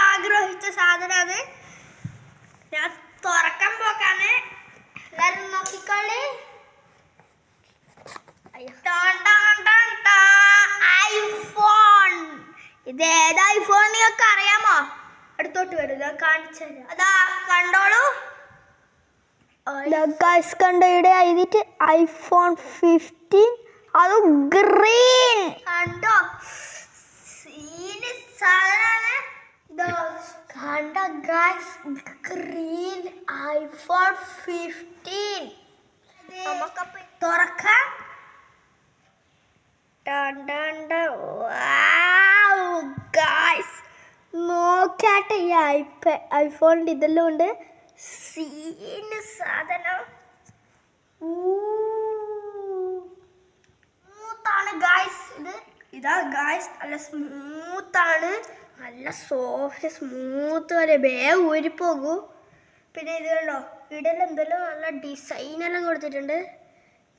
ആഗ്രഹിച്ച സാധനമാണ്. ഞാൻ തുറക്കാൻ പോക്കാണ്. എല്ലാരും നോക്കിക്കോളി. ഐഫോൺ. ഇത് ഏത് ഐഫോൺ നിങ്ങൾക്ക് അറിയാമോ? അടുത്തോട്ട് വരും, ഞാൻ കാണിച്ചു തരാം. അതാ കണ്ടോളൂ. കണ്ടോ, ഇവിടെ എഴുതിയിട്ട് iPhone 15. അത് ഗ്രീൻ. കണ്ടോ, സാധനമാണ്. കണ്ടോ ഗൈസ്, ഗ്രീൻ iPhone 15. നമുക്കപ്പോ തുറക്കാം. നോക്കാട്ടെ, ഈ ഐഫോണിൻ്റെ ഇതെല്ലാം ഉണ്ട്. സീന് സാധനം. സ്മൂത്താണ് ഗൈസ്. ഇതാ ഗൈസ്, നല്ല സ്മൂത്താണ്, നല്ല സോഫ്റ്റ് സ്മൂത്ത് പോലെ വേഗം ഊരിപ്പോകൂ. പിന്നെ ഇത് കണ്ടോ, ഇവിടെ എന്തെല്ലാം നല്ല ഡിസൈനെല്ലാം കൊടുത്തിട്ടുണ്ട്.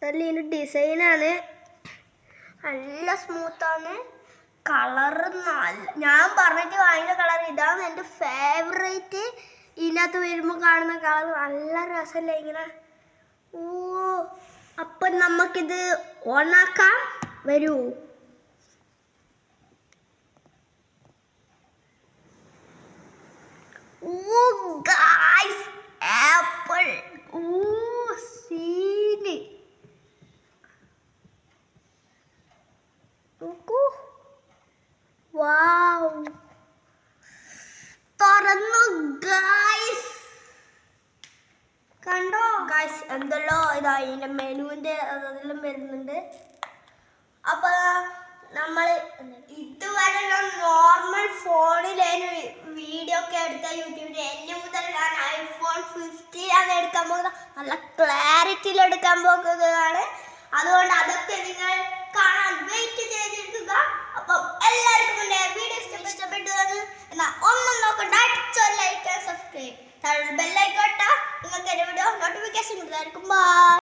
നല്ല ഇതിൻ്റെ ഡിസൈനാണ്, നല്ല സ്മൂത്താണ്. കളറ് നല്ല, ഞാൻ പറഞ്ഞിട്ട് വാങ്ങിയ കളർ ഇതാണ് എൻ്റെ ഫേവറേറ്റ്. ഇതിനകത്ത് വരുമ്പോൾ കാണുന്ന കളർ നല്ല രസമല്ലേ ഇങ്ങനെ. ഓ, അപ്പം നമുക്കിത് ഓണാക്കാം. വരൂ. ഓ ഗൈസ്, ആപ്പിൾ. ഓ സീന് നോക്കൂ. വാവ്, തുറന്നു ഗൈസ്. കണ്ടോ ഗൈസ്, എന്തല്ലോ ഇതാ ഇതിൻ്റെ മെനുവിൻ്റെ അതെല്ലാം വരുന്നുണ്ട്. അപ്പോൾ നമ്മൾ ഇതുവരെ നോർമൽ ഫോണിലേന് വീഡിയോ ഒക്കെ എടുത്ത യൂട്യൂബിൽ എന്നെ മുതൽ ഞാൻ iPhone 15 ആണ് എടുക്കാൻ പോകുന്നത്. നല്ല ക്ലാരിറ്റിയിൽ എടുക്കാൻ പോകുന്നതാണ്. അതുകൊണ്ട് അതൊക്കെ നിങ്ങൾ കാണാൻ വെയിറ്റ് ചെയ്തിരിക്കുക. അപ്പം എല്ലാവർക്കും എൻ്റെ വീഡിയോ ഇഷ്ടപ്പെട്ടു എന്നാൽ ഒന്നും നോക്കണ്ട, അടിച്ചോ ലൈക്ക് ആൻഡ് സബ്സ്ക്രൈബ്. ബെല്ലൈക്കോട്ട നിങ്ങൾക്ക് എൻ്റെ വീഡിയോ നോട്ടിഫിക്കേഷൻ ഉണ്ടായിരിക്കും. ബൈ.